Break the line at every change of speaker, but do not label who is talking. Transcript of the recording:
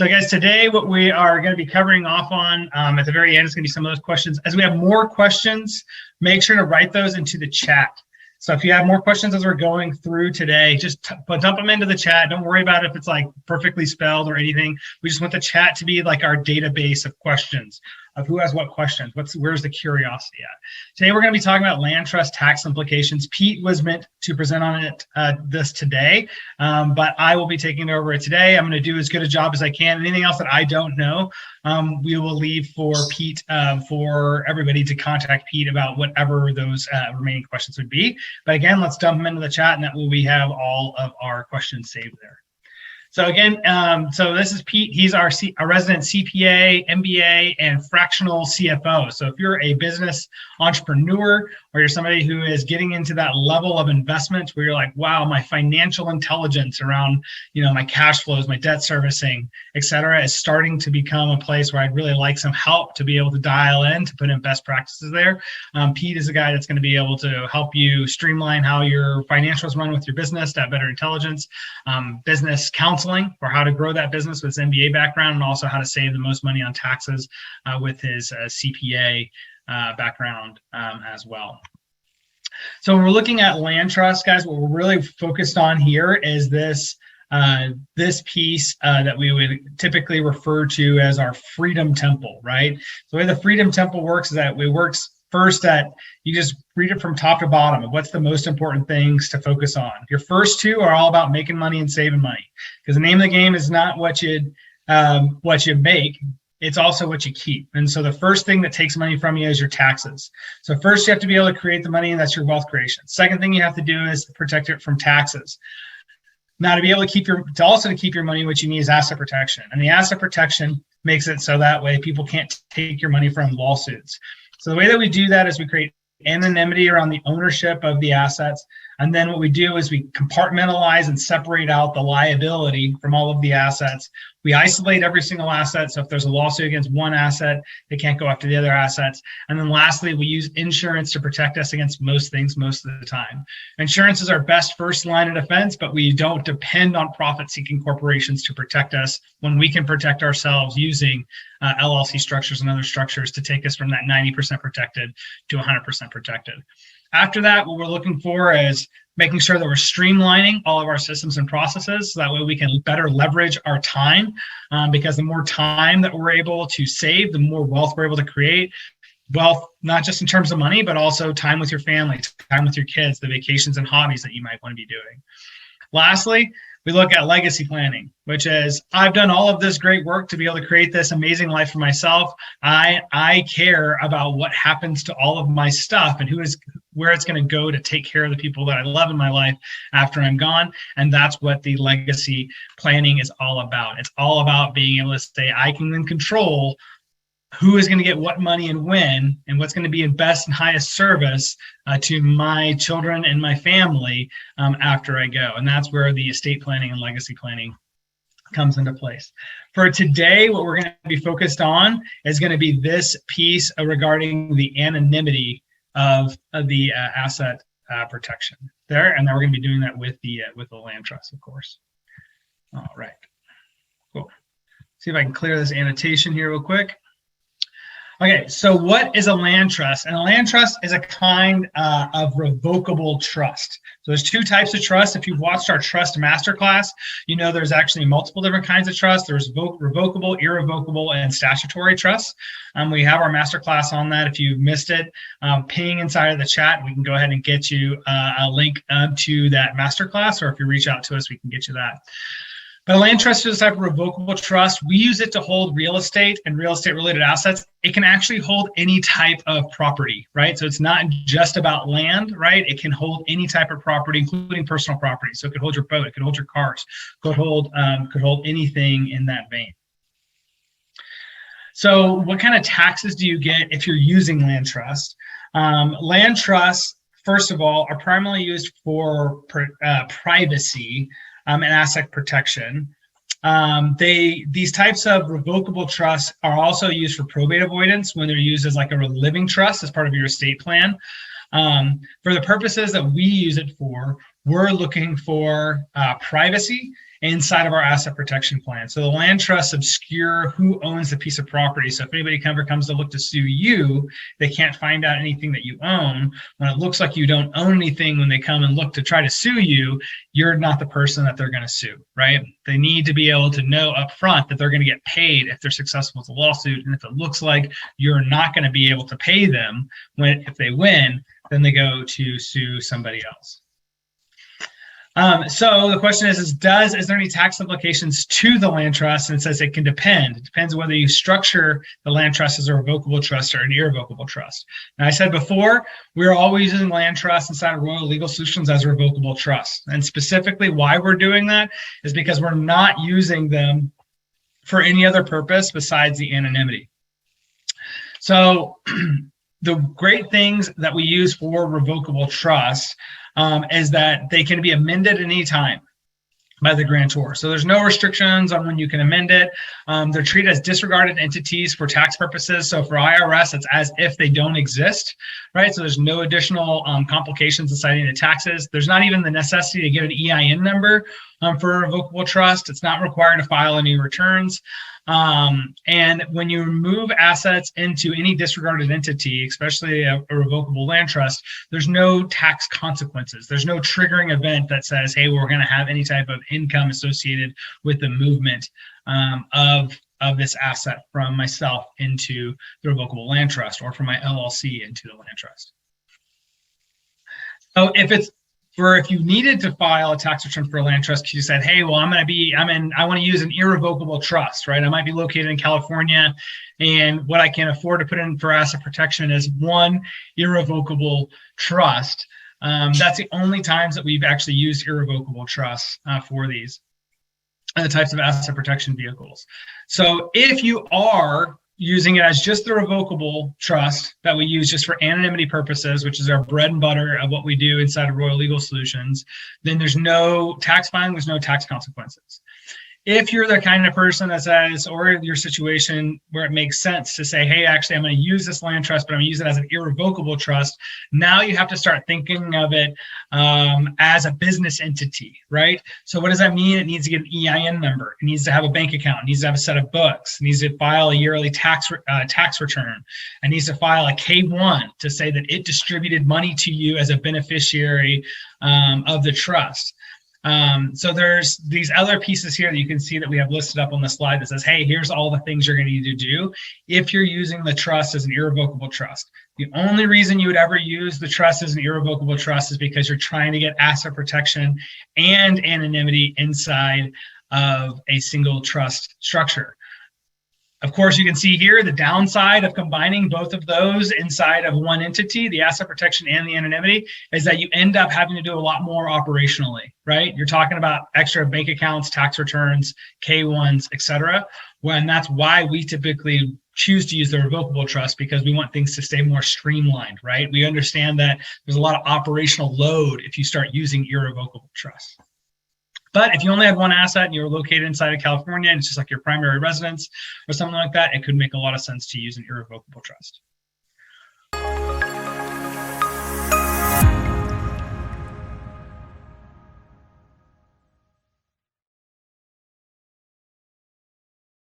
So guys, today what we are going to be covering off on at the very end is going to be some of those questions. As we have more questions, make sure to write those into the chat. So if you have more questions as we're going through today, just dump them into the chat. Don't worry about if it's like perfectly spelled or anything. We just want the chat to be like our database of questions, of who has what questions, where's the curiosity at. Today we're going to be talking about land trust tax implications. Pete was meant to present on it this today, but I will be taking over it today. I'm going to do as good a job as I can. Anything else that I don't know, we will leave for Pete, for everybody to contact Pete about whatever those remaining questions would be. But again, let's dump them into the chat, and that way we have all of our questions saved there. So again, so this is Pete. He's our resident CPA, MBA, and fractional CFO. So if you're a business entrepreneur or you're somebody who is getting into that level of investment where you're like, wow, my financial intelligence around, my cash flows, my debt servicing, et cetera, is starting to become a place where I'd really like some help to be able to dial in, to put in best practices there. Pete is a guy that's going to be able to help you streamline how your financials run with your business to have better intelligence, business counseling for how to grow that business with his MBA background, and also how to save the most money on taxes with his CPA background as well. So when we're looking at land trust, guys, what we're really focused on here is this piece that we would typically refer to as our freedom temple, right? So the way the freedom temple works is that it works first that you just read it from top to bottom of what's the most important things to focus on. Your first two are all about making money and saving money, because the name of the game is not what you make, it's also what you keep. And so the first thing that takes money from you is your taxes. So first you have to be able to create the money, and that's your wealth creation. Second thing you have to do is protect it from taxes. Now, to be able to keep your money, what you need is asset protection. And the asset protection makes it so that way people can't take your money from lawsuits. So the way that we do that is we create anonymity around the ownership of the assets. And then what we do is we compartmentalize and separate out the liability from all of the assets. We isolate every single asset. So if there's a lawsuit against one asset, they can't go after the other assets. And then lastly, we use insurance to protect us against most things most of the time. Insurance is our best first line of defense, but we don't depend on profit-seeking corporations to protect us when we can protect ourselves using LLC structures and other structures to take us from that 90% protected to 100% protected. After that, what we're looking for is making sure that we're streamlining all of our systems and processes so that way we can better leverage our time, because the more time that we're able to save, the more wealth we're able to create. Wealth, not just in terms of money, but also time with your family, time with your kids, the vacations and hobbies that you might want to be doing. Lastly, we look at legacy planning, which is, I've done all of this great work to be able to create this amazing life for myself. I care about what happens to all of my stuff and where it's going to go to take care of the people that I love in my life after I'm gone. And that's what the legacy planning is all about. It's all about being able to say, I can then control who is going to get what money and when, and what's going to be in best and highest service to my children and my family after I go. And that's where the estate planning and legacy planning comes into place. For today, what we're going to be focused on is going to be this piece regarding the anonymity of the asset protection there. And then we're going to be doing that with the land trust, of course. All right, cool. See if I can clear this annotation here real quick. Okay, so what is a land trust? And a land trust is a kind of revocable trust. So there's two types of trust. If you've watched our trust masterclass, you know there's actually multiple different kinds of trust. There's revocable, irrevocable, and statutory trusts. We have our masterclass on that. If you've missed it, ping inside of the chat. We can go ahead and get you a link to that masterclass, or if you reach out to us, we can get you that. But a land trust is a type of revocable trust. We use it to hold real estate and real estate related assets. It can actually hold any type of property, right? So it's not just about land, right? It can hold any type of property, including personal property. So it could hold your boat, it could hold your cars, could hold anything in that vein. So what kind of taxes do you get if you're using land trust? Land trusts, first of all, are primarily used for privacy and asset protection. These types of revocable trusts are also used for probate avoidance when they're used as like a living trust as part of your estate plan. For the purposes that we use it for, we're looking for privacy inside of our asset protection plan. So the land trusts obscure who owns the piece of property. So if anybody ever comes to look to sue you, they can't find out anything that you own. When it looks like you don't own anything, when they come and look to try to sue you, you're not the person that they're going to sue, right? They need to be able to know up front that they're going to get paid if they're successful with a lawsuit. And if it looks like you're not going to be able to pay them if they win, then they go to sue somebody else. So the question is there any tax implications to the land trust? And it says it can depend. It depends on whether you structure the land trust as a revocable trust or an irrevocable trust. Now, I said before, we're always using land trusts inside of Royal Legal Solutions as a revocable trust. And specifically why we're doing that is because we're not using them for any other purpose besides the anonymity. So the great things that we use for revocable trusts is that they can be amended at any time by the grantor. So there's no restrictions on when you can amend it. They're treated as disregarded entities for tax purposes. So for IRS, it's as if they don't exist, right? So there's no additional complications in citing the taxes. There's not even the necessity to get an EIN number for a revocable trust. It's not required to file any returns. And when you remove assets into any disregarded entity, especially a revocable land trust, there's no tax consequences. There's no triggering event that says, hey, we're going to have any type of income associated with the movement of this asset from myself into the revocable land trust or from my LLC into the land trust. So if you needed to file a tax return for a land trust, you said, hey, well, I want to use an irrevocable trust, right? I might be located in California, and what I can afford to put in for asset protection is one irrevocable trust. That's the only times that we've actually used irrevocable trusts for these types of asset protection vehicles. So if you are using it as just the revocable trust that we use just for anonymity purposes, which is our bread and butter of what we do inside of Royal Legal Solutions, then there's no tax filing, there's no tax consequences. If you're the kind of person that says, or your situation where it makes sense to say, hey, actually, I'm going to use this land trust, but I'm going to use it as an irrevocable trust. Now you have to start thinking of it as a business entity, right? So what does that mean? It needs to get an EIN number. It needs to have a bank account. It needs to have a set of books. It needs to file a yearly tax return. It needs to file a K-1 to say that it distributed money to you as a beneficiary of the trust. So there's these other pieces here that you can see that we have listed up on the slide that says, hey, here's all the things you're going to need to do if you're using the trust as an irrevocable trust. The only reason you would ever use the trust as an irrevocable trust is because you're trying to get asset protection and anonymity inside of a single trust structure. Of course, you can see here the downside of combining both of those inside of one entity, the asset protection and the anonymity, is that you end up having to do a lot more operationally, right? You're talking about extra bank accounts, tax returns, K-1s, et cetera. And that's why we typically choose to use the revocable trust, because we want things to stay more streamlined, right? We understand that there's a lot of operational load if you start using irrevocable trusts. But if you only have one asset and you're located inside of California and it's just like your primary residence or something like that, it could make a lot of sense to use an irrevocable trust.